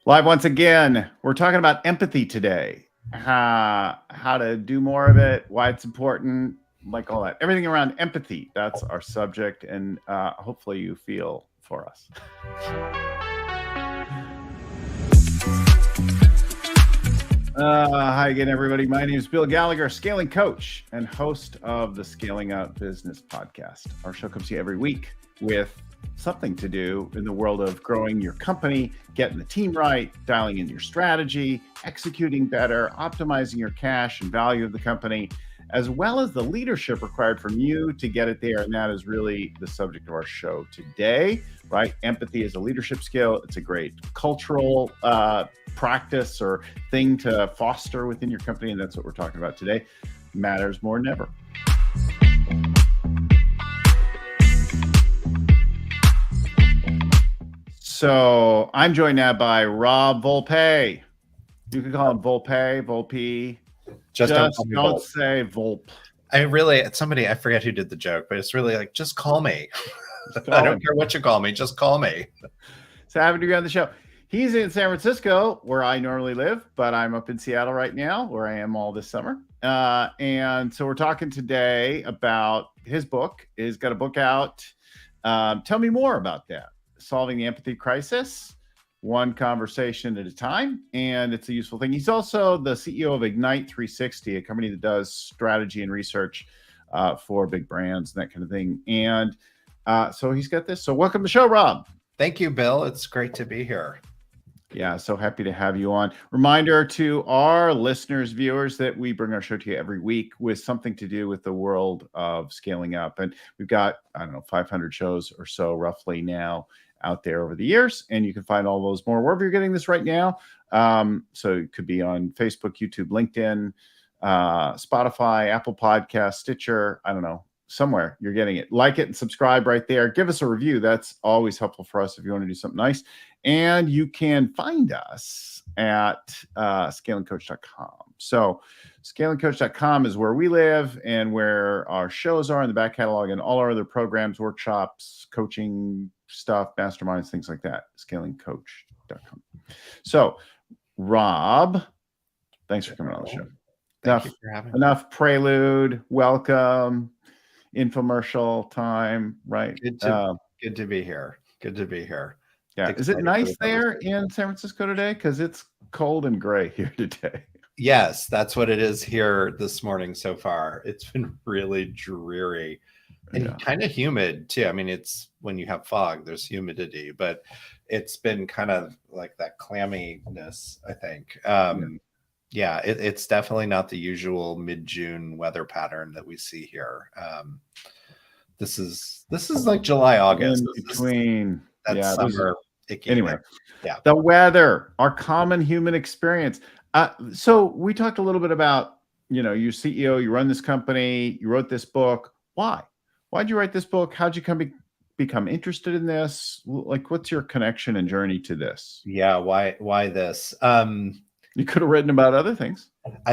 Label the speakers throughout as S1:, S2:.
S1: Live once again. We're talking about empathy today. How to do more of it, why it's important, like all that. Everything around empathy. That's our subject, and hopefully you feel for us. Hi again, everybody. My name is Bill Gallagher, scaling coach and host of the Scaling Out Business podcast. Our show comes to you every week with something to do in the world of growing your company, getting the team right, dialing in your strategy, executing better, optimizing your cash and value of the company, as well as the leadership required from you to get it there. And that is really the subject of our show today, right? Empathy is a leadership skill. It's a great cultural practice or thing to foster within your company. And that's what we're talking about today. Matters more than ever. So I'm joined now by Rob Volpe. You can call him Volpe. Just don't say Volpe.
S2: I forget who did the joke, but it's really like, just call me. I don't care what you call me, just call me.
S1: So happy to be on the show. He's in San Francisco, where I normally live, but I'm up in Seattle right now, where I am all this summer. And so we're talking today about his book. He's got a book out. Tell me more about that. Solving the Empathy Crisis, one conversation at a time, and it's a useful thing. He's also the CEO of Ignite 360, a company that does strategy and research for big brands and that kind of thing. And so he's got this. So welcome to the show, Rob.
S2: Thank you, Bill. It's great to be here.
S1: Yeah, so happy to have you on. Reminder to our listeners, viewers, that we bring our show to you every week with something to do with the world of scaling up. And we've got, 500 shows or so roughly now out there over the years. And you can find all those more wherever you're getting this right now. So it could be on Facebook, YouTube, LinkedIn, Spotify, Apple Podcasts, Stitcher, somewhere you're getting it. Like it and subscribe right there. Give us a review. That's always helpful for us if you want to do something nice. And you can find us at scalingcoach.com. So scalingcoach.com is where we live and where our shows are in the back catalog and all our other programs, workshops, coaching stuff, masterminds, things like that. Scalingcoach.com. So Rob, thanks for coming on the show.
S2: Thank you for having me.
S1: Enough prelude. Welcome. Infomercial time, right?
S2: Good to be here. Good to be here.
S1: Yeah. Is it nice there in San Francisco today? Because it's cold and gray here today.
S2: Yes, that's what it is here this morning so far. It's been really dreary and kind of humid too. I mean, it's when you have fog, there's humidity, but it's been kind of like that clamminess, I think. Yeah, it's definitely not the usual mid-June weather pattern that we see here. This is like July, August.
S1: In between.
S2: Summer.
S1: Anyway, the weather, our common human experience. So we talked a little bit about, you're CEO, you run this company, you wrote this book. Why? Why'd you write this book? How'd you become interested in this? Like, what's your connection and journey to this?
S2: Yeah, why this?
S1: You could have written about other things.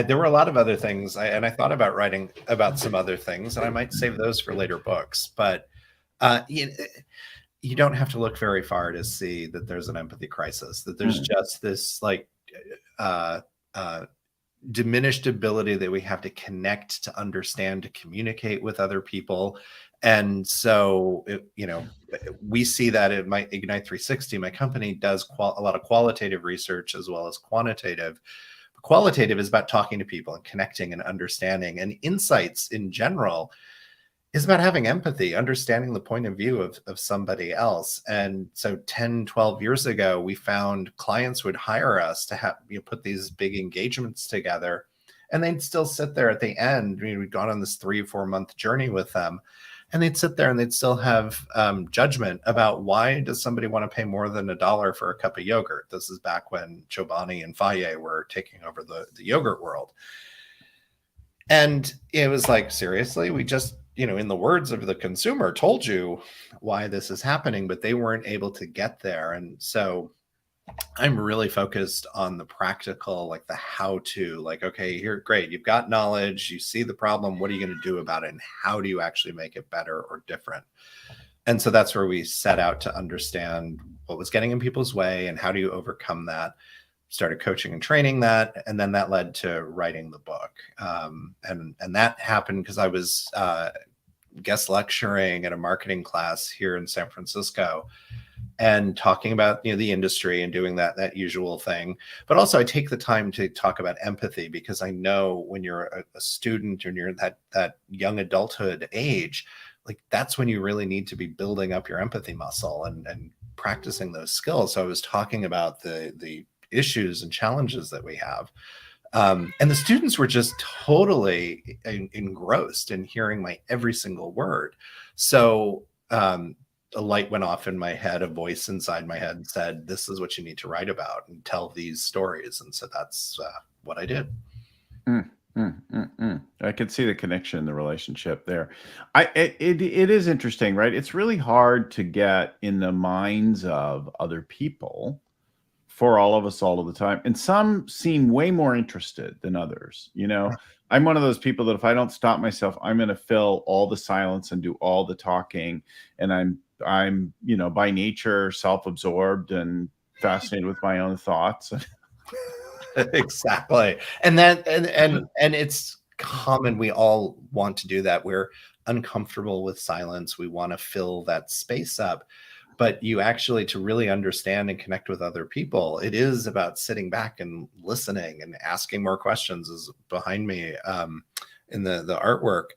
S2: There were a lot of other things, and I thought about writing about some other things, and I might save those for later books. But you don't have to look very far to see that there's an empathy crisis, that there's just this diminished ability that we have to connect, to understand, to communicate with other people. And so, we see that at my Ignite 360, my company does a lot of qualitative research as well as quantitative. Qualitative is about talking to people and connecting and understanding, and insights in general is about having empathy, understanding the point of view of somebody else. And so 10, 12 years ago, we found clients would hire us to have put these big engagements together, and they'd still sit there at the end. We'd gone on this 3 or 4 month journey with them, and they'd sit there and they'd still have judgment about why does somebody want to pay more than $1 for a cup of yogurt. This is back when Chobani and Faye were taking over the yogurt world. And it was like, seriously, we just, in the words of the consumer, told you why this is happening, but they weren't able to get there. And so I'm really focused on the practical, like the how to, like, okay, here, great. You've got knowledge, you see the problem. What are you going to do about it? And how do you actually make it better or different? And so that's where we set out to understand what was getting in people's way and how do you overcome that. Started coaching and training that, and then that led to writing the book. And that happened because I was guest lecturing at a marketing class here in San Francisco and talking about the industry and doing that usual thing. But also I take the time to talk about empathy, because I know when you're a student and you're in that young adulthood age, like that's when you really need to be building up your empathy muscle and practicing those skills. So I was talking about the issues and challenges that we have. And the students were just totally engrossed in hearing my every single word. So a light went off in my head, a voice inside my head said, this is what you need to write about and tell these stories. And so that's what I did.
S1: I can see the connection, the relationship there. It is interesting, right? It's really hard to get in the minds of other people for all of us all of the time. And some seem way more interested than others. I'm one of those people that if I don't stop myself, I'm going to fill all the silence and do all the talking. And I'm by nature self-absorbed and fascinated with my own thoughts.
S2: Exactly. And it's common. We all want to do that. We're uncomfortable with silence. We want to fill that space up. But you actually, to really understand and connect with other people, it is about sitting back and listening and asking more questions, is behind me in the artwork,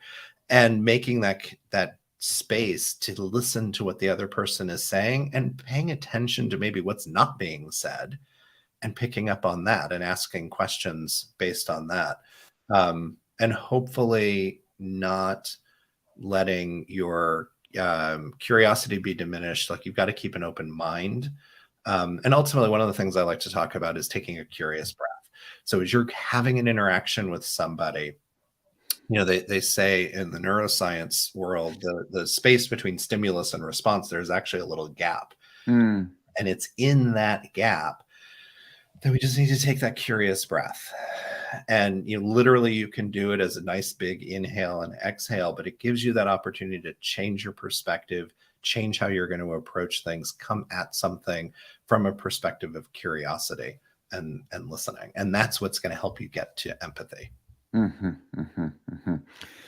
S2: and making that space to listen to what the other person is saying and paying attention to maybe what's not being said and picking up on that and asking questions based on that. And hopefully not letting your curiosity be diminished. Like, you've got to keep an open mind. And ultimately, one of the things I like to talk about is taking a curious breath. So as you're having an interaction with somebody, they say in the neuroscience world, the space between stimulus and response, there's actually a little gap. And it's in that gap that we just need to take that curious breath. And literally you can do it as a nice big inhale and exhale, but it gives you that opportunity to change your perspective, change how you're going to approach things, come at something from a perspective of curiosity and listening. And that's what's going to help you get to empathy.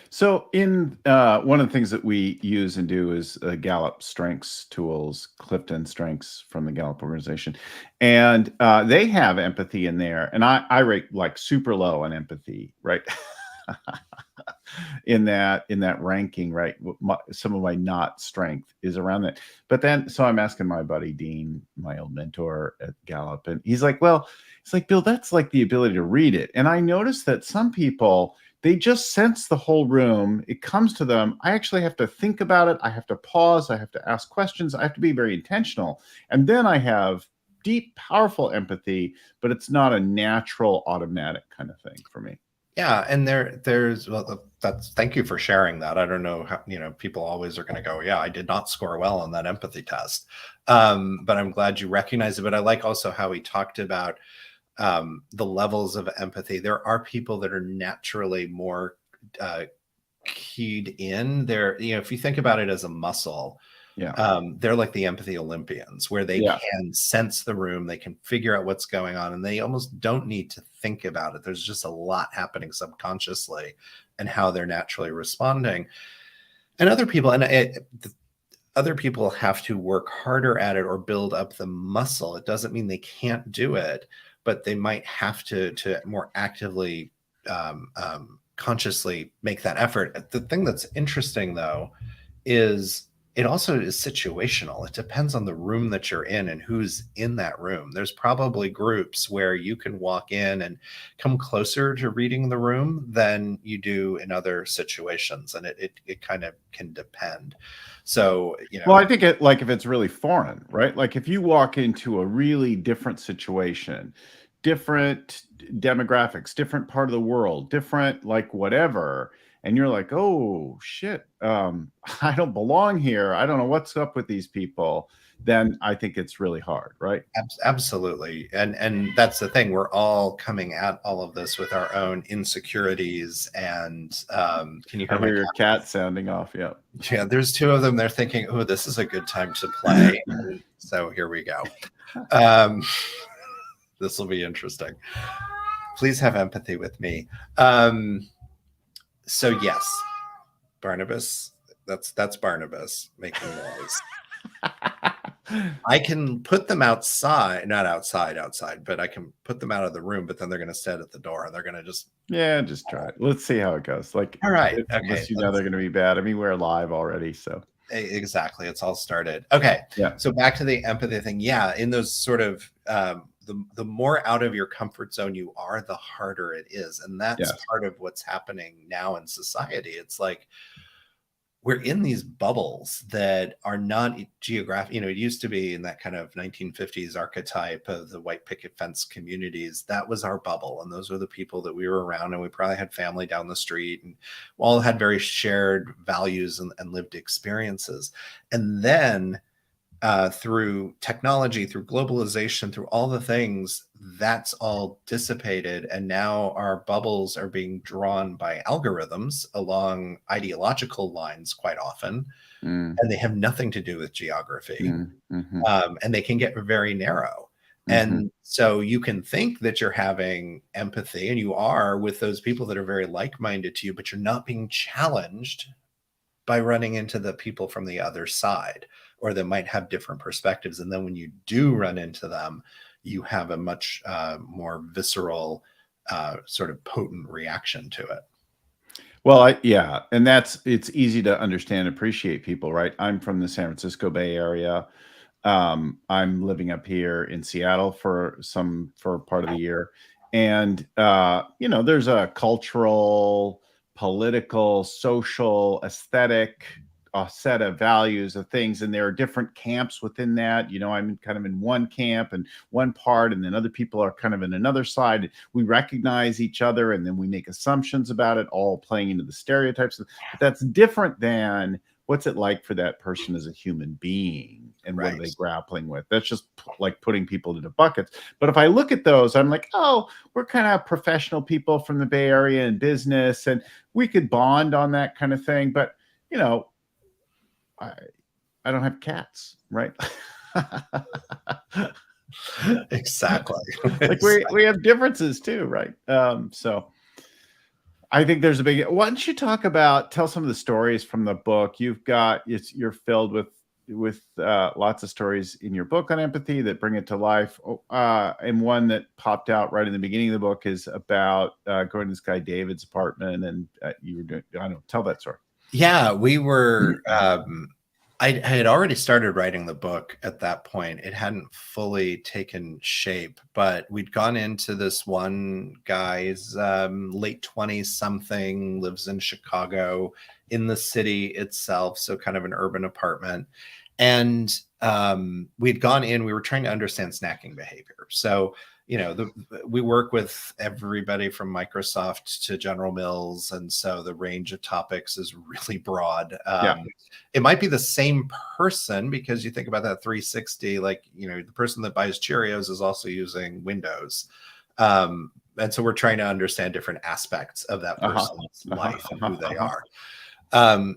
S1: So in one of the things that we use and do is Gallup Strengths tools, Clifton Strengths from the Gallup organization. And they have empathy in there. And I rate like super low on empathy, right? in that ranking, right? Some of my not strength is around that. But then, so I'm asking my buddy Dean, my old mentor at Gallup, and he's like, well, it's like, Bill, that's like the ability to read it. And I noticed that some people, they just sense the whole room. It comes to them. I actually have to think about it. I have to pause. I have to ask questions. I have to be very intentional. And then I have deep, powerful empathy, but it's not a natural, automatic kind of thing for me.
S2: Yeah. And thank you for sharing that. I don't know how, people always are going to go, yeah, I did not score well on that empathy test. But I'm glad you recognize it. But I like also how he talked about the levels of empathy. There are people that are naturally more keyed in there. If you think about it as a muscle, they're like the empathy Olympians, where they can sense the room, they can figure out what's going on, and they almost don't need to think about it. There's just a lot happening subconsciously and how they're naturally responding. And other people, other people have to work harder at it or build up the muscle. It doesn't mean they can't do it, but they might have to more actively, consciously make that effort. The thing that's interesting, though, is it also is situational. It depends on the room that you're in and who's in that room. There's probably groups where you can walk in and come closer to reading the room than you do in other situations. And it kind of can depend. So,
S1: well, I think like if it's really foreign, right? Like if you walk into a really different situation, different demographics, different part of the world, different like whatever, and you're like, oh shit, I don't belong here, I don't know what's up with these people, then I think it's really hard, right?
S2: Absolutely. And that's the thing. We're all coming at all of this with our own insecurities. And can you
S1: I
S2: hear my
S1: hear your
S2: cat?
S1: cat sounding off. Yeah.
S2: Yeah, there's two of them. They're thinking, oh, this is a good time to play. And so here we go. Um, this will be interesting. Please have empathy with me. So yes, Barnabas, that's Barnabas making noise. I can put them outside, not outside, but I can put them out of the room, but then they're going to sit at the door and they're going to just.
S1: Yeah, just try it. Let's see how it goes. Like,
S2: all right. Okay.
S1: Unless you know they're going to be bad. I mean, we're live already, so.
S2: Exactly. It's all started. Okay.
S1: Yeah.
S2: So back to the empathy thing. Yeah. In those sort of, the more out of your comfort zone you are, the harder it is. And that's part of what's happening now in society. It's like, we're in these bubbles that are not geographic. You know, it used to be in that kind of 1950s archetype of the white picket fence communities. That was our bubble. And those were the people that we were around. And we probably had family down the street and all had very shared values and lived experiences. And then through technology, through globalization, through all the things, that's all dissipated. And now our bubbles are being drawn by algorithms along ideological lines quite often. And they have nothing to do with geography. And they can get very narrow. And so you can think that you're having empathy, and you are with those people that are very like-minded to you, but you're not being challenged by running into the people from the other side, or that might have different perspectives. And then when you do run into them, you have a much more visceral, sort of potent reaction to it.
S1: Well, yeah. And it's easy to understand, appreciate people, right? I'm from the San Francisco Bay Area. I'm living up here in Seattle for part of the year. And, there's a cultural, political, social, aesthetic, a set of values of things, and there are different camps within that. I'm kind of in one camp and one part, and then other people are kind of in another side. We recognize each other, and then we make assumptions about it, all playing into the stereotypes. But that's different than what's it like for that person as a human being, and what are they grappling with. That's just like putting people into buckets. But if I look at those, I'm like, oh, we're kind of professional people from the Bay Area and business, and we could bond on that kind of thing. But I don't have cats, right?
S2: Exactly.
S1: Like we have differences too, right? So I think there's a big. Why don't you tell some of the stories from the book? You're filled with lots of stories in your book on empathy that bring it to life. And one that popped out right in the beginning of the book is about going to this guy David's apartment, and you were doing. I don't know. Tell that story.
S2: Yeah, we were. I had already started writing the book at that point. It hadn't fully taken shape, but we'd gone into this one guy's late 20s something, lives in Chicago, in the city itself, so kind of an urban apartment. And we'd gone in, we were trying to understand snacking behavior. So we work with everybody from Microsoft to General Mills, and so the range of topics is really broad. It might be the same person, because you think about that 360, like the person that buys Cheerios is also using Windows, and so we're trying to understand different aspects of that person's life and who they are.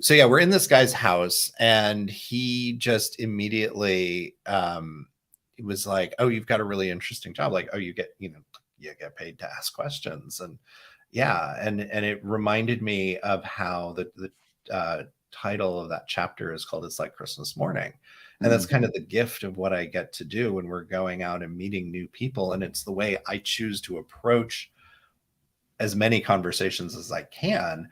S2: So yeah, we're in this guy's house, and he just immediately it was like, oh, you've got a really interesting job. Like, oh, you get paid to ask questions. And and it reminded me of how the title of that chapter is called It's Like Christmas Morning. And that's kind of the gift of what I get to do when we're going out and meeting new people. And it's the way I choose to approach as many conversations as I can.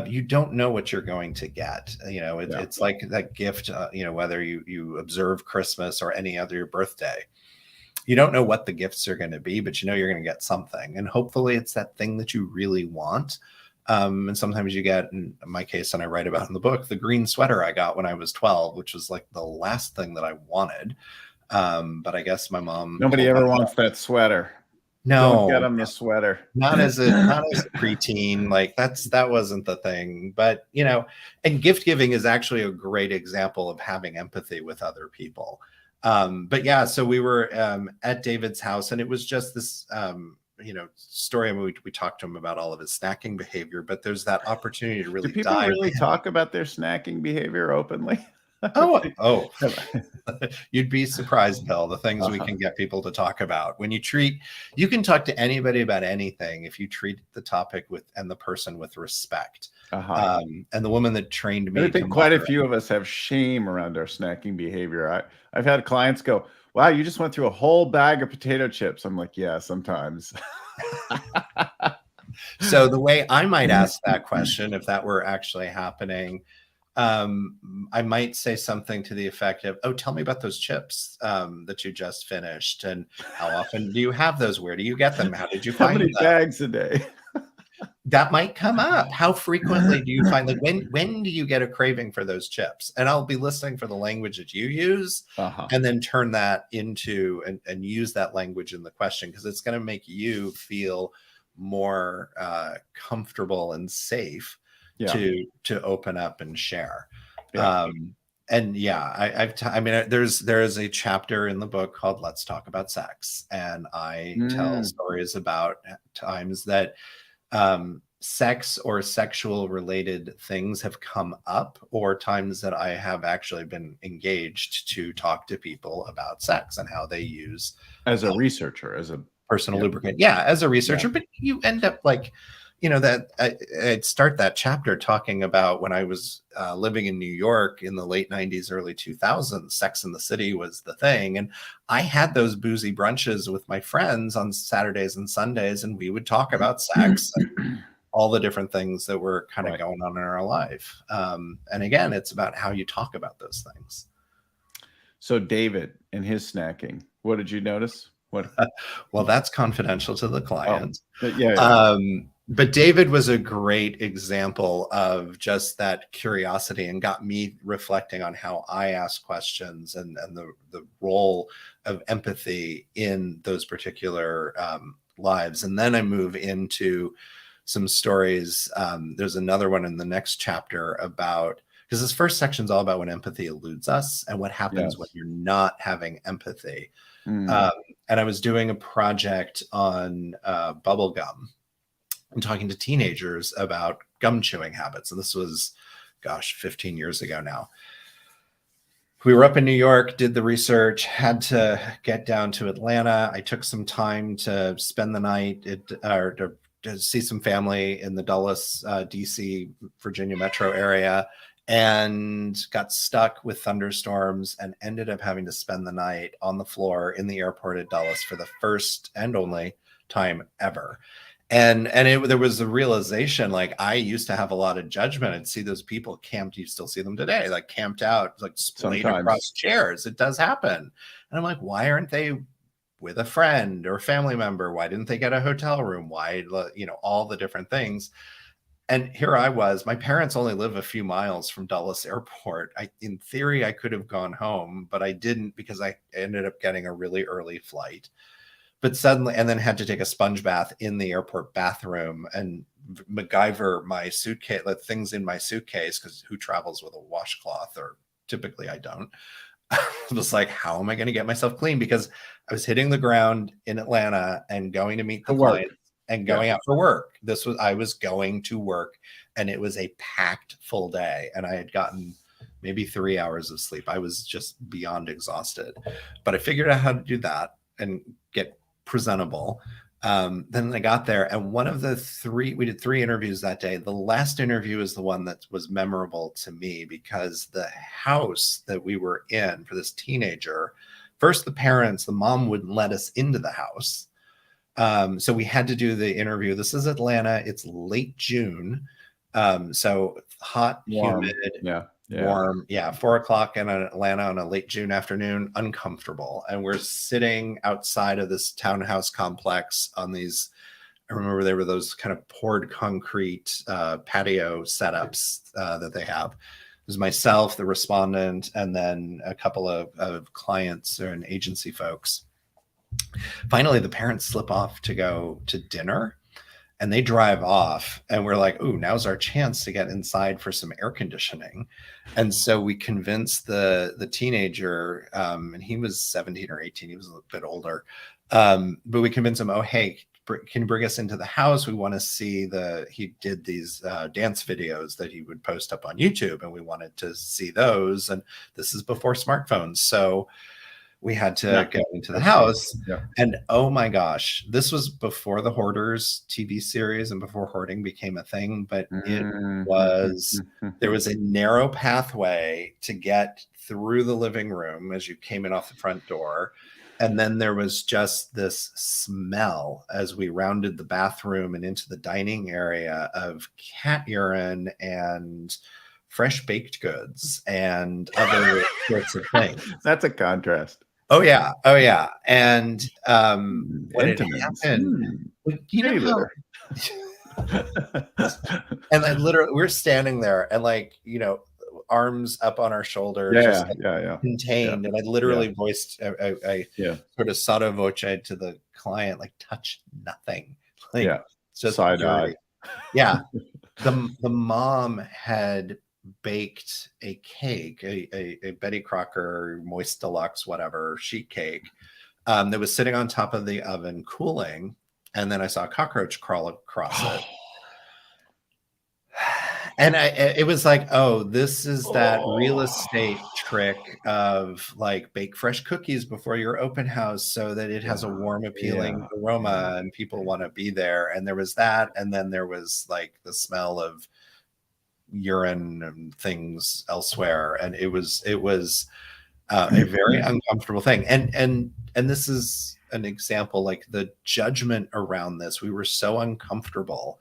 S2: You don't know what you're going to get. It's like that gift, whether you observe Christmas or any other birthday, you don't know what the gifts are going to be, but you're going to get something. And hopefully it's that thing that you really want. And sometimes you get, in my case, and I write about in the book, the green sweater I got when I was 12, which was like the last thing that I wanted. But I guess my mom.
S1: Nobody ever wants that sweater. Don't get
S2: No,
S1: them the sweater.
S2: not as a preteen. Like that wasn't the thing. But and gift giving is actually a great example of having empathy with other people. But yeah, so we were at David's house, and it was just this story. I mean, we talked to him about all of his snacking behavior, but there's that opportunity to
S1: Do
S2: really
S1: people
S2: dive
S1: really
S2: in.
S1: talk about their snacking behavior openly?
S2: Oh, you'd be surprised, Bill, the things we can get people to talk about. When you can talk to anybody about anything if you treat the topic and the person with respect. And the woman that trained me,
S1: I think quite a few of us have shame around our snacking behavior. I've had clients go, "Wow, you just went through a whole bag of potato chips." I'm like, "Yeah, sometimes."
S2: So the way I might ask that question, if that were actually happening, I might say something to the effect of, "Oh, tell me about those chips that you just finished, and how often do you have those? Where do you get them? How did you find
S1: How many
S2: them?"
S1: bags a day?
S2: That might come up. How frequently do you find, like, when do you get a craving for those chips? And I'll be listening for the language that you use, and then turn that into and use that language in the question, because it's going to make you feel more comfortable and safe to open up and share. And yeah, I mean, there is a chapter in the book called "Let's Talk About Sex," and I tell stories about times that sex or sexual related things have come up, or times that I have actually been engaged to talk to people about sex and how they use
S1: as a researcher, as a
S2: personal lubricant. Yeah, as a researcher, but you end up like, that I'd start that chapter talking about when I was living in New York in the late 90s, early 2000s, Sex in the City was the thing. And I had those boozy brunches with my friends on Saturdays and Sundays, and we would talk about sex and all the different things that were kind of going on in our life. And again, it's about how you talk about those things.
S1: So David and his snacking, what did you notice? What?
S2: Well, that's confidential to the client. But David was a great example of just that curiosity, and got me reflecting on how I ask questions and the role of empathy in those particular lives. And then I move into some stories. There's another one in the next chapter about, because this first section is all about when empathy eludes us and what happens when you're not having empathy. And I was doing a project on bubble gum and talking to teenagers about gum chewing habits. And this was, 15 years ago now. We were up in New York, did the research, had to get down to Atlanta. I took some time to spend the night to see some family in the Dulles, DC, Virginia metro area, and got stuck with thunderstorms and ended up having to spend the night on the floor in the airport at Dulles for the first and only time ever. And there was a realization, like, I used to have a lot of judgment. I'd see those people camped. You still see them today, like camped out, like splayed across chairs. It does happen. And I'm like, why aren't they with a friend or family member? Why didn't they get a hotel room? Why, all the different things. And here I was, my parents only live a few miles from Dulles Airport. In theory, I could have gone home, but I didn't, because I ended up getting a really early flight. But suddenly, and then had to take a sponge bath in the airport bathroom and MacGyver my suitcase, like things in my suitcase, because who travels with a washcloth? Or typically I don't. I was like, how am I going to get myself clean? Because I was hitting the ground in Atlanta and going to meet the client and going out for work. I was going to work, and it was a packed full day. And I had gotten maybe 3 hours of sleep. I was just beyond exhausted, but I figured out how to do that and get presentable. Then I got there, and we did 3 interviews that day. The last interview is the one that was memorable to me, because the house that we were in for this teenager, first the mom wouldn't let us into the house. So we had to do the interview. This is Atlanta. It's late June. So hot, humid, warm. 4:00 in Atlanta on a late June afternoon, uncomfortable. And we're sitting outside of this townhouse complex on these, I remember they were those kind of poured concrete patio setups that they have. It was myself, the respondent, and then a couple of clients and agency folks. Finally, the parents slip off to go to dinner, and they drive off, and we're like, "Ooh, now's our chance to get inside for some air conditioning." And so we convinced the teenager, and he was 17 or 18. He was a little bit older, but we convinced him, "Oh, hey, can you bring us into the house? We want to see he did these dance videos that he would post up on YouTube, and we wanted to see those. And this is before smartphones, so we had to go into the house."
S1: Yeah.
S2: And oh my gosh, this was before the Hoarders TV series and before hoarding became a thing, but there was a narrow pathway to get through the living room as you came in off the front door. And then there was just this smell as we rounded the bathroom and into the dining area of cat urine and fresh baked goods and other sorts of things.
S1: That's a contrast.
S2: Oh yeah. Oh yeah. And when it happened, you know how and I literally we're standing there and like, arms up on our shoulders, just contained. And I literally voiced I sort of sotto voce to the client, like, touch nothing. Like, it's just
S1: side eye.
S2: Yeah. The mom had baked a cake, a Betty Crocker Moist Deluxe, whatever, sheet cake, that was sitting on top of the oven cooling. And then I saw a cockroach crawl across it. And it was like, oh, this is that real estate trick of like bake fresh cookies before your open house so that it has a warm, appealing aroma and people want to be there. And there was that. And then there was like the smell of urine and things elsewhere. And it was a very uncomfortable thing. And this is an example, like the judgment around this. We were so uncomfortable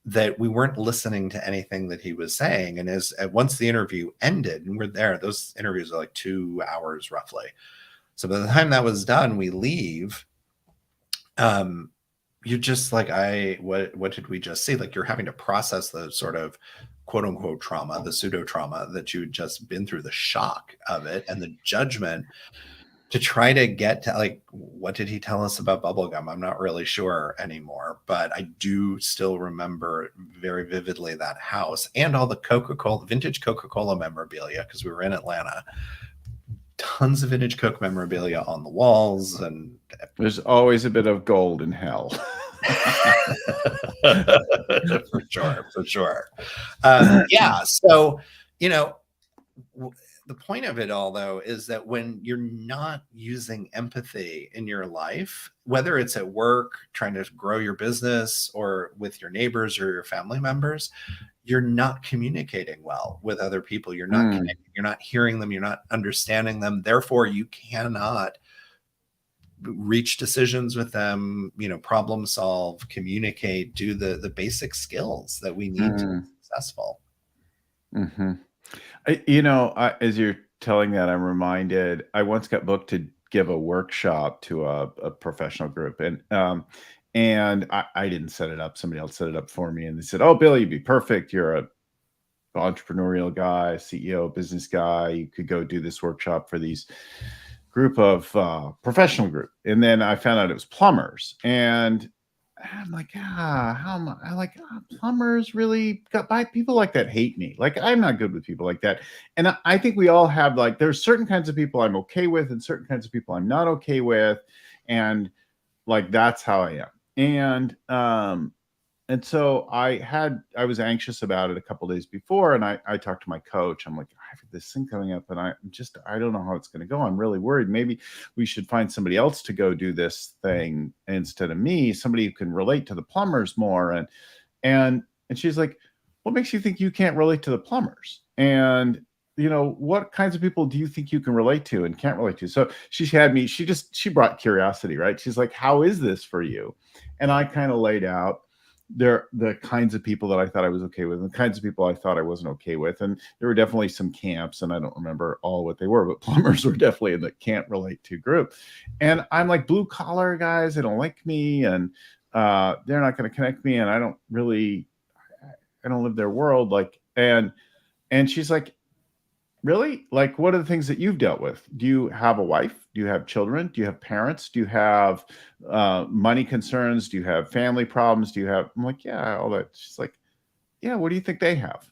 S2: that we weren't listening to anything that he was saying. And once the interview ended, and we're there, those interviews are like 2 hours roughly. So by the time that was done, we leave. You're just like, what did we just see? Like, you're having to process the sort of quote unquote trauma, the pseudo trauma that you'd just been through, the shock of it and the judgment, to try to get to like, what did he tell us about bubblegum? I'm not really sure anymore, but I do still remember very vividly that house and all the vintage Coca-Cola memorabilia, because we were in Atlanta. Tons of vintage Coke memorabilia on the walls, and
S1: there's always a bit of gold in hell.
S2: For sure. Yeah. So, the point of it all, though, is that when you're not using empathy in your life, whether it's at work, trying to grow your business, or with your neighbors or your family members, you're not communicating well with other people. You're not connecting, you're not hearing them, you're not understanding them. Therefore, you cannot reach decisions with them, problem solve, communicate, do the basic skills that we need to be successful.
S1: As you're telling that, I'm reminded, I once got booked to give a workshop to a professional group, and I didn't set it up. Somebody else set it up for me, and they said, "Oh, Billy, you'd be perfect. You're a entrepreneurial guy, CEO, business guy. You could go do this workshop for these group of professional group." And then I found out it was plumbers, and I'm like, how am I like plumbers really got by? People like that hate me. Like, I'm not good with people like that. And I think we all have, like, there's certain kinds of people I'm okay with and certain kinds of people I'm not okay with. And like, that's how I am. And so I was anxious about it a couple of days before, and I talked to my coach. I'm like, I have this thing coming up, and I don't know how it's going to go. I'm really worried. Maybe we should find somebody else to go do this thing instead of me, somebody who can relate to the plumbers more. And she's like, "What makes you think you can't relate to the plumbers? And what kinds of people do you think you can relate to and can't relate to?" So she brought curiosity, right? She's like, "How is this for you?" And I kind of laid out the kinds of people that I thought I was okay with and the kinds of people I thought I wasn't okay with. And there were definitely some camps, and I don't remember all what they were, but plumbers were definitely in the can't relate to group. And I'm like, blue collar guys, they don't like me, and they're not going to connect me, and I don't live their world. Like, and she's like, Really? Like, what are the things that you've dealt with? Do you have a wife? Do you have children? Do you have parents? Do you have money concerns? Do you have family problems? Do you have? I'm like, yeah, all that. She's like, yeah. What do you think they have?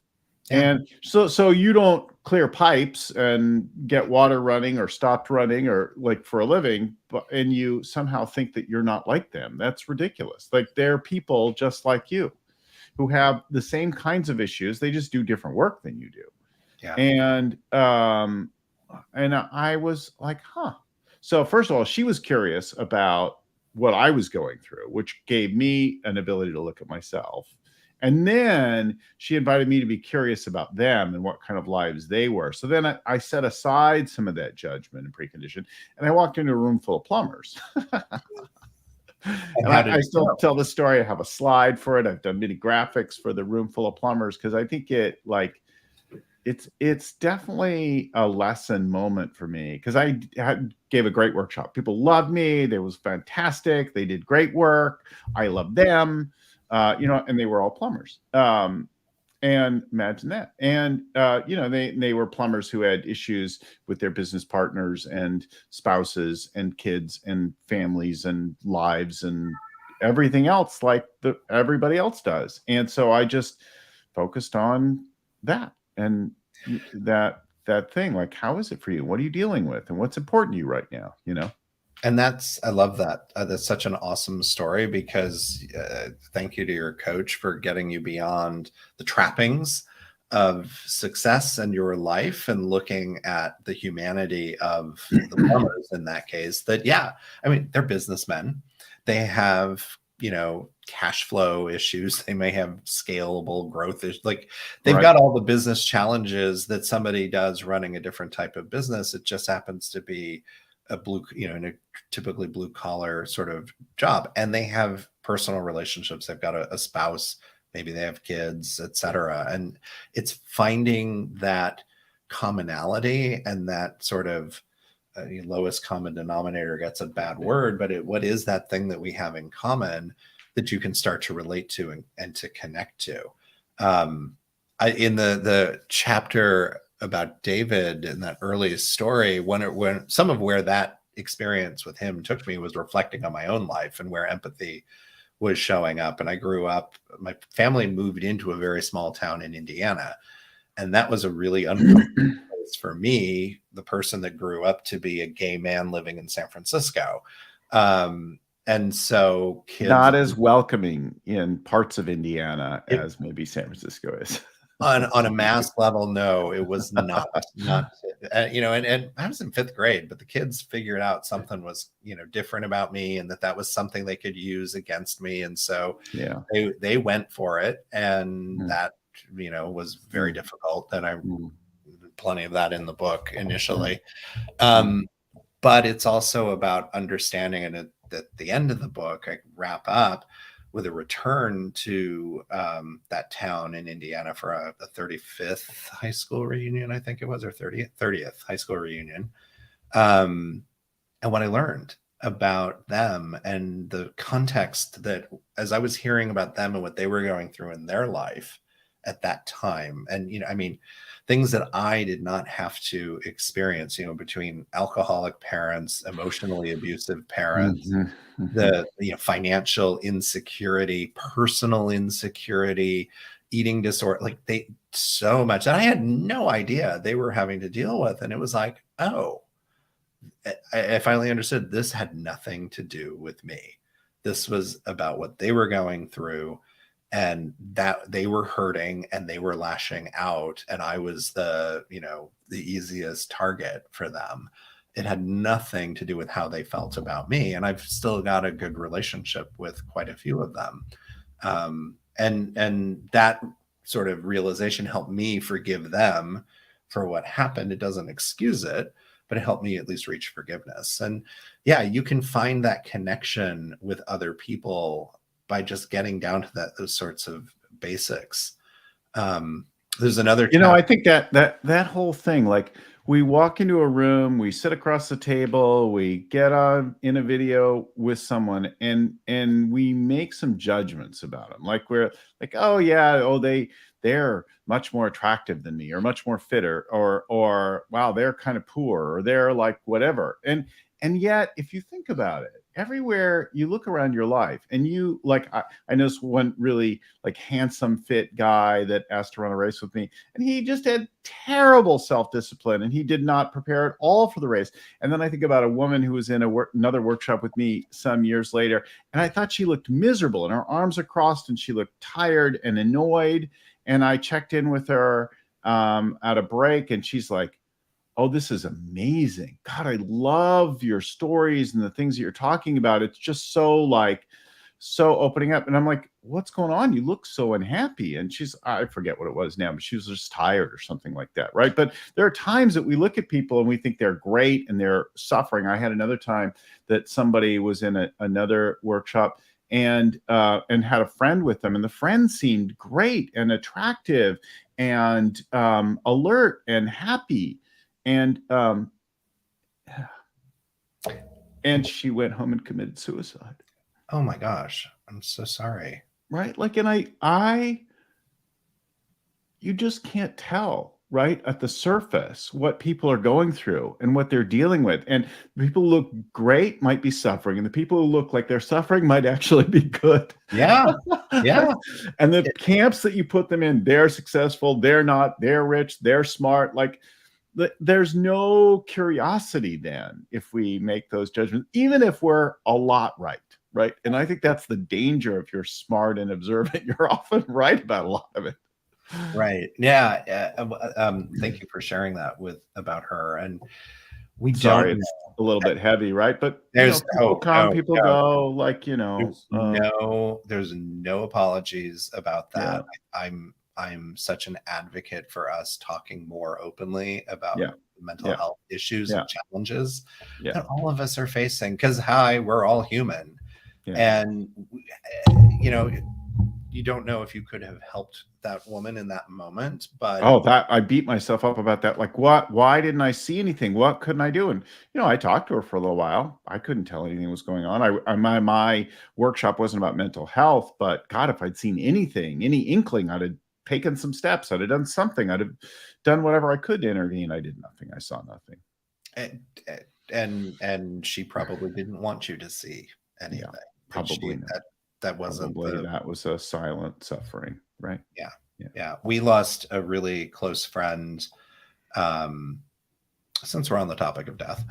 S2: Yeah.
S1: And so you don't clear pipes and get water running or stopped running or like for a living, and you somehow think that you're not like them. That's ridiculous. Like they're people just like you who have the same kinds of issues. They just do different work than you do.
S2: Yeah.
S1: And I was like, huh. So first of all, she was curious about what I was going through, which gave me an ability to look at myself. And then she invited me to be curious about them and what kind of lives they were. So then I set aside some of that judgment and precondition, and I walked into a room full of plumbers. And I still tell the story. I have a slide for it. I've done many graphics for the room full of plumbers because I think it's definitely a lesson moment for me because I gave a great workshop. People loved me. They was fantastic. They did great work. I loved them. And they were all plumbers. And imagine that. And they were plumbers who had issues with their business partners and spouses and kids and families and lives and everything else like everybody else does. And so I just focused on that and that thing. Like, how is it for you? What are you dealing with? And what's important to you right now?
S2: And I love that. That's such an awesome story because thank you to your coach for getting you beyond the trappings of success in your life and looking at the humanity of the plumbers in that case. That, yeah, I mean, they're businessmen. They have, cash flow issues. They may have scalable growth issues. Like they've got all the business challenges that somebody does running a different type of business. It just happens to be a in a typically blue collar sort of job, and they have personal relationships. They've got a spouse, maybe they have kids, etc. And it's finding that commonality and that sort of lowest common denominator gets a bad word, but what is that thing that we have in common that you can start to relate to and to connect to? In the chapter about David in that earliest story, when some of where that experience with him took me was reflecting on my own life and where empathy was showing up. And I grew up, my family moved into a very small town in Indiana. And that was a really uncomfortable place for me, the person that grew up to be a gay man living in San Francisco. And so kids
S1: not as welcoming in parts of Indiana as maybe San Francisco is.
S2: On a mass level, no, it was not, and I was in 5th grade, but the kids figured out something was, different about me and that was something they could use against me. And so they went for it. And that, was very difficult. And I plenty of that in the book initially. But it's also about understanding, and at the end of the book, I wrap up with a return to that town in Indiana for a 35th high school reunion, I think it was, or 30th high school reunion. And what I learned about them and the context that as I was hearing about them and what they were going through in their life at that time. And, things that I did not have to experience, between alcoholic parents, emotionally abusive parents, the financial insecurity, personal insecurity, eating disorder, like so much that I had no idea they were having to deal with. And it was like, oh, I finally understood this had nothing to do with me. This was about what they were going through, and that they were hurting and they were lashing out. And I was the easiest target for them. It had nothing to do with how they felt about me. And I've still got a good relationship with quite a few of them. And that sort of realization helped me forgive them for what happened. It doesn't excuse it, but it helped me at least reach forgiveness. And yeah, you can find that connection with other people by just getting down to those sorts of basics. There's another,
S1: I think that whole thing, like we walk into a room, we sit across the table, we get on in a video with someone, and we make some judgments about them. Like we're like, oh yeah, oh they're much more attractive than me, or much more fitter, or wow, they're kind of poor, or they're like whatever. And yet, if you think about it, everywhere you look around your life, and you like, I know this one really like handsome, fit guy that asked to run a race with me, and he just had terrible self-discipline, and he did not prepare at all for the race. And then I think about a woman who was in another workshop with me some years later, and I thought she looked miserable, and her arms are crossed, and she looked tired and annoyed. And I checked in with her at a break, and she's like, oh, this is amazing. God, I love your stories and the things that you're talking about. It's just so opening up. And I'm like, what's going on? You look so unhappy. And I forget what it was now, but she was just tired or something like that. Right. But there are times that we look at people and we think they're great and they're suffering. I had another time that somebody was in another workshop and had a friend with them, and the friend seemed great and attractive and alert and happy. And she went home and committed suicide.
S2: Oh my gosh, I'm so sorry.
S1: Right? Like, and you just can't tell, right, at the surface what people are going through and what they're dealing with. And the people who look great might be suffering, and the people who look like they're suffering might actually be good.
S2: Yeah. Yeah.
S1: And the camps that you put them in, they're successful, they're not, they're rich, they're smart. Like, there's no curiosity then if we make those judgments, even if we're a lot right. And I think that's the danger. If you're smart and observant, you're often right about a lot of it.
S2: Right. Yeah. Thank you for sharing that about her. And we
S1: Sorry, it's a little bit heavy, right? But
S2: there's
S1: people come, people go, like,
S2: there's no apologies about that. Yeah. I'm such an advocate for us talking more openly about mental health issues and challenges that all of us are facing, because we're all human. And you don't know if you could have helped that woman in that moment, but
S1: I beat myself up about that. Like, why didn't I see anything? What couldn't I do? And I talked to her for a little while. I couldn't tell anything was going on. My workshop wasn't about mental health, but God, if I'd seen anything, any inkling, I'd have taken some steps. I'd have done something. I'd have done whatever I could to intervene. I did nothing. I saw nothing.
S2: And she probably didn't want you to see anything.
S1: Yeah, probably
S2: that wasn't
S1: that was a silent suffering, right?
S2: Yeah. We lost a really close friend. Since we're on the topic of death,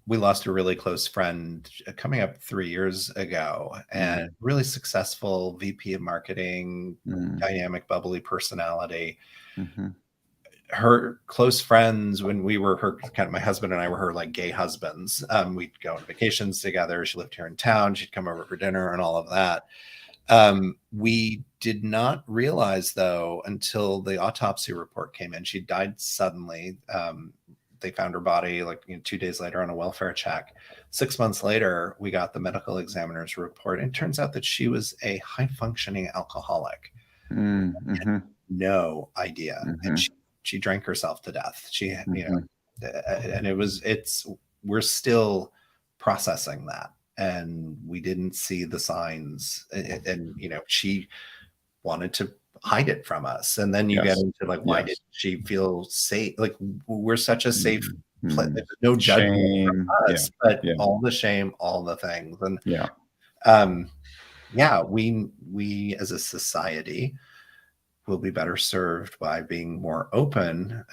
S2: we lost a really close friend coming up 3 years ago, and really successful VP of marketing, dynamic, bubbly personality. Her close friends, when we were my husband and I were her like gay husbands. We'd go on vacations together. She lived here in town. She'd come over for dinner and all of that. We did not realize, though, until the autopsy report came in, she died suddenly. They found her body 2 days later on a welfare check. 6 months later, we got the medical examiner's report, and it turns out that she was a high-functioning alcoholic. No idea. And she drank herself to death. And we're still processing that, and we didn't see the signs. And she wanted to hide it from us. And then you get into why did she feel safe? Like, we're such a safe place. There's no judgment from us, but all the shame, all the things. And we as a society will be better served by being more open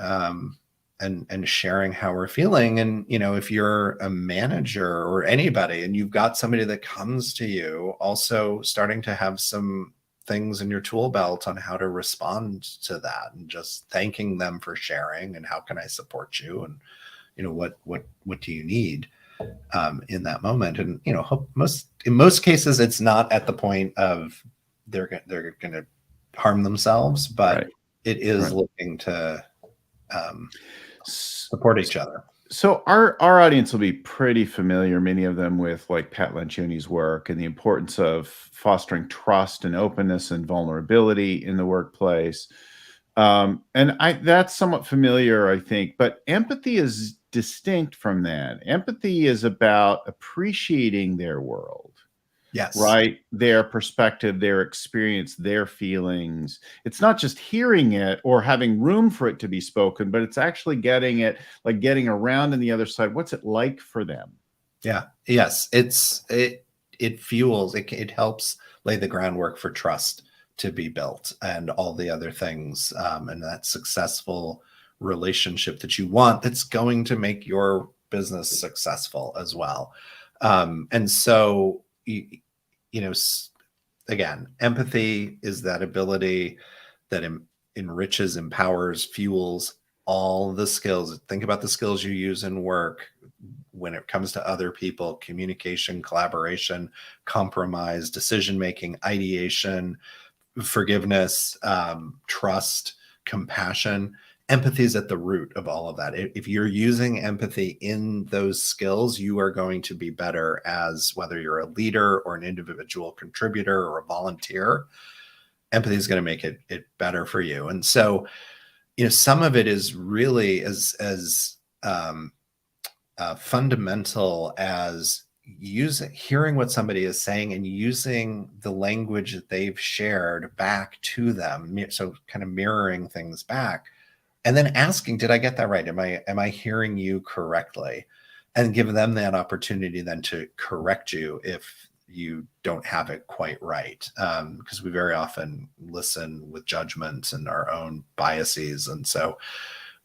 S2: and sharing how we're feeling. And if you're a manager or anybody and you've got somebody that comes to you, also starting to have some things in your tool belt on how to respond to that, and just thanking them for sharing, and how can I support you, and what do you need in that moment. And in most cases it's not at the point of they're going to harm themselves, but it is looking to support each other.
S1: So our audience will be pretty familiar, many of them, with Pat Lencioni's work and the importance of fostering trust and openness and vulnerability in the workplace. And that's somewhat familiar, I think, but empathy is distinct from that. Empathy is about appreciating their world,
S2: Yes.
S1: right? Their perspective, their experience, their feelings. It's not just hearing it or having room for it to be spoken, but it's actually getting it, like getting around on the other side. What's it like for them?
S2: Yeah. Yes. It fuels, it helps lay the groundwork for trust to be built and all the other things, and that successful relationship that you want that's going to make your business successful as well. And so, you know, again, empathy is that ability that enriches, empowers, fuels all the skills. Think about the skills you use in work when it comes to other people: communication, collaboration, compromise, decision making, ideation, forgiveness, trust, compassion. Empathy is at the root of all of that. If you're using empathy in those skills, you are going to be better as, whether you're a leader or an individual contributor or a volunteer. Empathy is going to make it better for you. And so, some of it is really as fundamental as hearing what somebody is saying and using the language that they've shared back to them. So kind of mirroring things back, and then asking, did I get that right? Am I hearing you correctly? And give them that opportunity then to correct you if you don't have it quite right. Because we very often listen with judgment and our own biases. And so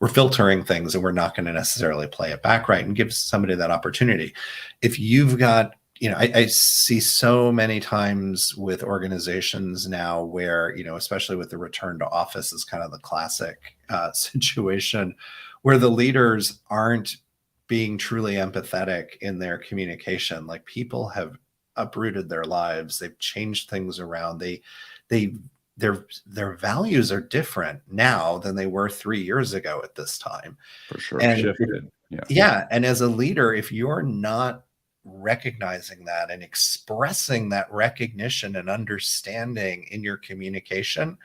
S2: we're filtering things and we're not going to necessarily play it back right, and give somebody that opportunity. If you've got, I see so many times with organizations now where, especially with the return to office is kind of the classic situation, where the leaders aren't being truly empathetic in their communication. Like, people have uprooted their lives. They've changed things around. Their values are different now than they were 3 years ago at this time.
S1: For sure.
S2: And
S1: Shifted.
S2: yeah. And as a leader, if you're not recognizing that and expressing that recognition and understanding in your communication,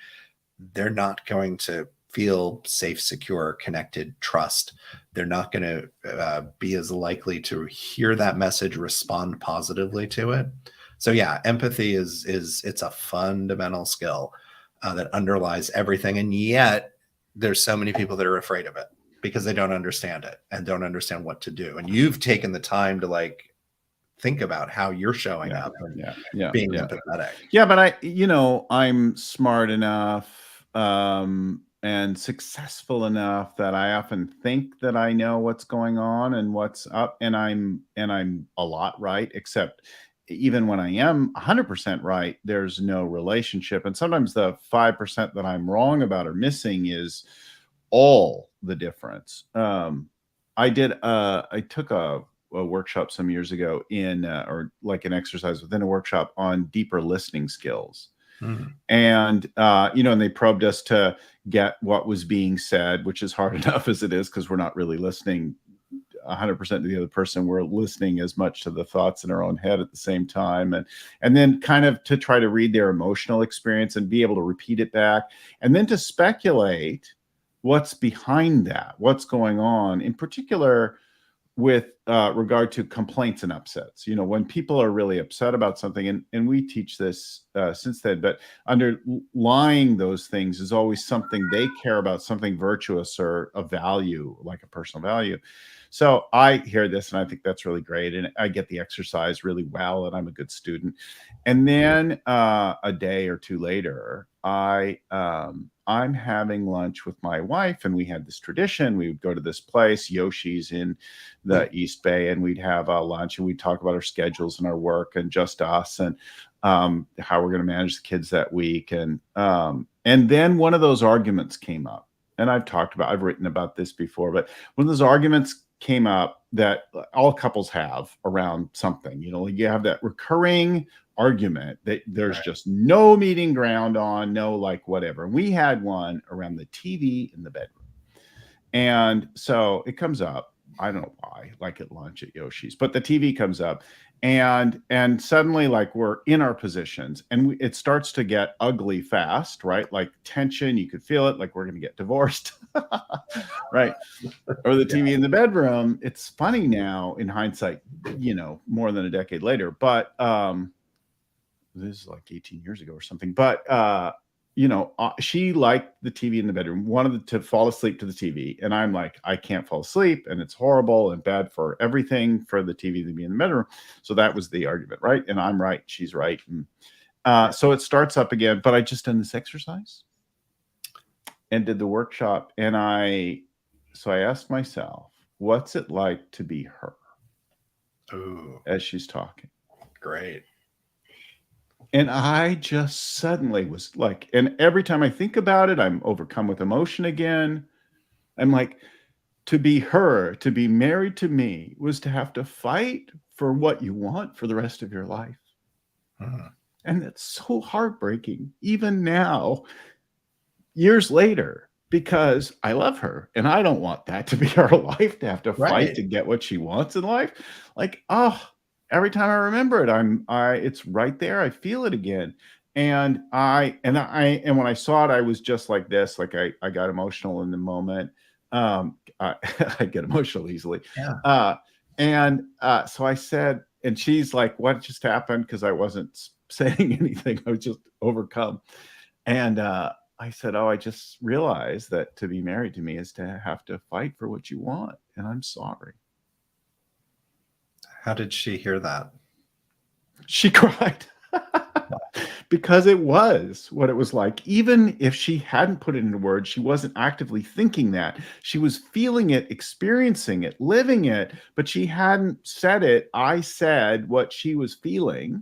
S2: they're not going to feel safe, secure, connected, trust. They're not going to be as likely to hear that message, respond positively to it. So yeah, empathy it's a fundamental skill that underlies everything. And yet there's so many people that are afraid of it because they don't understand it and don't understand what to do. And you've taken the time to think about how you're showing up and being empathetic.
S1: Yeah, but I'm smart enough and successful enough that I often think that I know what's going on and what's up, and I'm a lot right, except even when I am 100% right, there's no relationship. And sometimes the 5% that I'm wrong about or missing is all the difference. I took a workshop some years ago or like an exercise within a workshop on deeper listening skills. And, and they probed us to get what was being said, which is hard enough as it is, because we're not really listening 100% to the other person. We're listening as much to the thoughts in our own head at the same time. And then kind of to try to read their emotional experience and be able to repeat it back. And then to speculate what's behind that, what's going on, in particular with regard to complaints and upsets. When people are really upset about something, and we teach this since then, but underlying those things is always something they care about, something virtuous or a value, like a personal value. So I hear this and I think that's really great. And I get the exercise really well, and I'm a good student. And then a day or two later, I'm having lunch with my wife, and we had this tradition. We would go to this place, Yoshi's in the East Bay, and we'd have a lunch, and we'd talk about our schedules and our work and just us, and how we're going to manage the kids that week. And then one of those arguments came up, and I've written about this before, but one of those arguments came up that all couples have around something. You have that recurring argument that there's just no meeting ground on, no whatever. And we had one around the TV in the bedroom. And so it comes up. I don't know why, like at lunch at Yoshi's, but the TV comes up, and suddenly like we're in our positions, and it starts to get ugly fast, right? Like tension, you could feel it, like we're going to get divorced, right? Or the TV in the bedroom. It's funny now in hindsight, more than a decade later, but this is like 18 years ago or something. But she liked the TV in the bedroom, wanted to fall asleep to the TV. And I'm like, I can't fall asleep, and it's horrible and bad for everything for the TV to be in the bedroom. So that was the argument, right? And I'm right, she's right. And so it starts up again, but I just done this exercise and did the workshop. And so I asked myself, what's it like to be her?
S2: Ooh,
S1: as she's talking?
S2: great.
S1: And I just suddenly was like, and every time I think about it, I'm overcome with emotion again. I'm like, to be her, to be married to me, was to have to fight for what you want for the rest of your life. And it's so heartbreaking, even now, years later, because I love her and I don't want that to be her life, to have to fight to get what she wants in life. Like, every time I remember it, it's right there. I feel it again. And when I saw it, I was just like this, like I got emotional in the moment. I get emotional easily.
S2: Yeah.
S1: So I said, and she's like, what just happened? Cause I wasn't saying anything. I was just overcome. And, I said, I just realized that to be married to me is to have to fight for what you want. And I'm sorry.
S2: How did she hear that?
S1: She cried because it was what it was like. Even if she hadn't put it into words, she wasn't actively thinking that. She was feeling it, experiencing it, living it, but she hadn't said it. I said what she was feeling.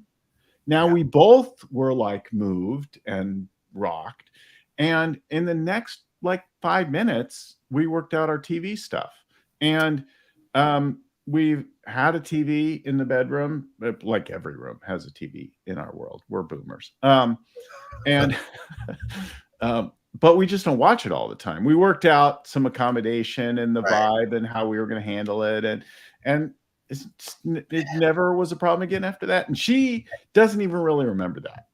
S1: Now we both were like moved and rocked. And in the next like 5 minutes, we worked out our TV stuff. And we've had a TV in the bedroom, like every room has a TV in our world. We're boomers. But we just don't watch it all the time. We worked out some accommodation and the vibe and how we were going to handle it. And it never was a problem again after that. And she doesn't even really remember that.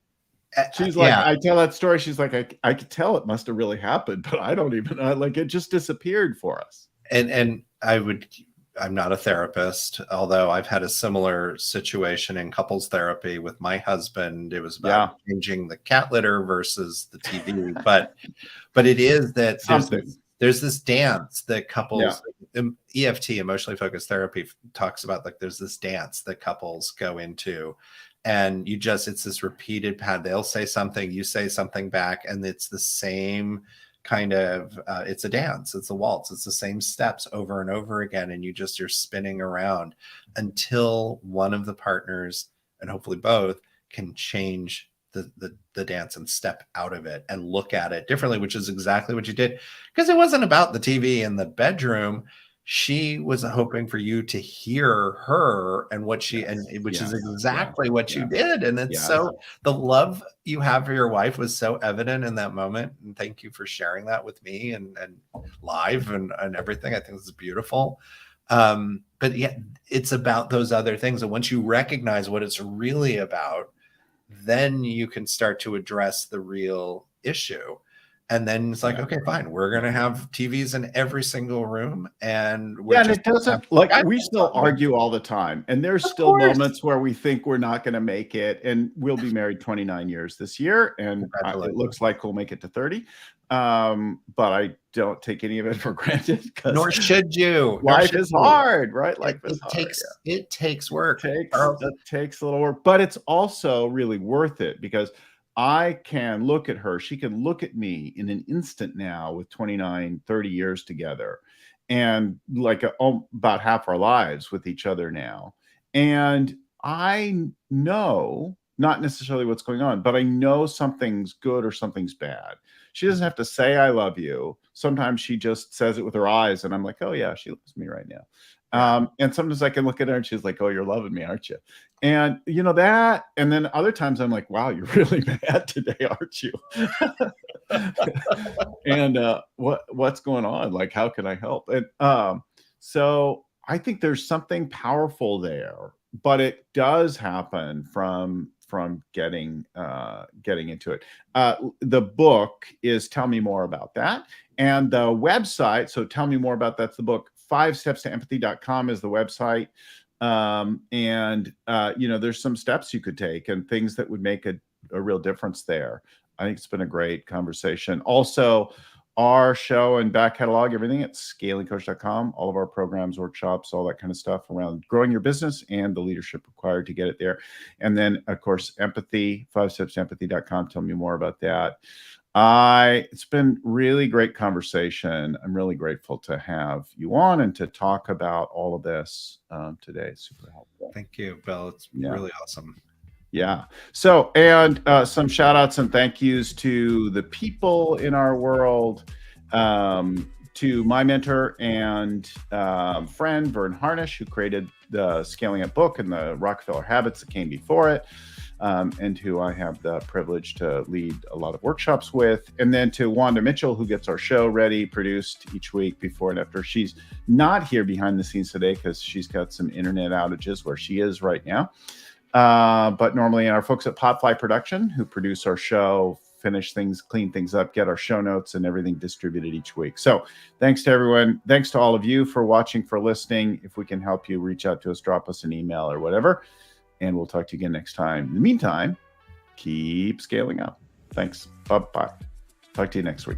S1: She's like, I tell that story. She's like, I could tell it must have really happened, but I don't even like it just disappeared for us.
S2: And I'm not a therapist, although I've had a similar situation in couples therapy with my husband. It was about changing the cat litter versus the TV, but it is that there's this dance that couples, EFT, emotionally focused therapy, talks about, like there's this dance that couples go into, and it's this repeated pattern. They'll say something, you say something back, and it's the same kind of it's a dance, it's a waltz, it's the same steps over and over again, and you're spinning around until one of the partners, and hopefully both, can change the dance and step out of it and look at it differently, which is exactly what you did, because it wasn't about the TV in the bedroom. She was hoping for you to hear her and what she, which is exactly what you did. And it's so, the love you have for your wife was so evident in that moment. And thank you for sharing that with me and live and everything. I think this is beautiful. But yeah, it's about those other things. And once you recognize what it's really about, then you can start to address the real issue. And then it's like, okay, fine, we're going to have TVs in every single room. And
S1: and it doesn't, like, we still argue all the time. And there's still moments where we think we're not going to make it. And we'll be married 29 years this year. And it looks like we'll make it to 30. But I don't take any of it for granted.
S2: Nor should you.
S1: Life is hard, right? Life is hard.
S2: It takes work.
S1: It takes a little work, but it's also really worth it, because I can look at her. She can look at me in an instant now with 29, 30 years together, and like about half our lives with each other now. And I know not necessarily what's going on, but I know something's good or something's bad. She doesn't have to say, I love you. Sometimes she just says it with her eyes. And I'm like, oh yeah, she loves me right now. And sometimes I can look at her and she's like, oh, you're loving me, aren't you? And that, and then other times I'm like, wow, you're really mad today, aren't you? And what's going on? Like, how can I help? And so I think there's something powerful there, but it does happen from getting into it. The book is Tell Me More About That, and the website. So Tell Me More About That's the book. 5stepstoempathy.com is the website. And there's some steps you could take and things that would make a real difference there. I think it's been a great conversation. Also, our show and back catalog, everything at scalingcoach.com, all of our programs, workshops, all that kind of stuff around growing your business and the leadership required to get it there. And then, of course, empathy, 5stepstoempathy.com. Tell me more about that. It's been really great conversation. I'm really grateful to have you on and to talk about all of this today. Super helpful.
S2: Thank you, Bill. It's really awesome.
S1: Yeah. So, and some shout outs and thank yous to the people in our world, to my mentor and friend, Vern Harnish, who created the Scaling Up book and the Rockefeller Habits that came before it, and who I have the privilege to lead a lot of workshops with. And then to Wanda Mitchell, who gets our show ready, produced each week before and after. She's not here behind the scenes today because she's got some internet outages where she is right now. But normally our folks at Potfly Production, who produce our show, finish things, clean things up, get our show notes and everything distributed each week. So thanks to everyone. Thanks to all of you for watching, for listening. If we can help you, reach out to us, drop us an email or whatever, and we'll talk to you again next time. In the meantime, keep scaling up. Thanks. Bye-bye. Talk to you next week.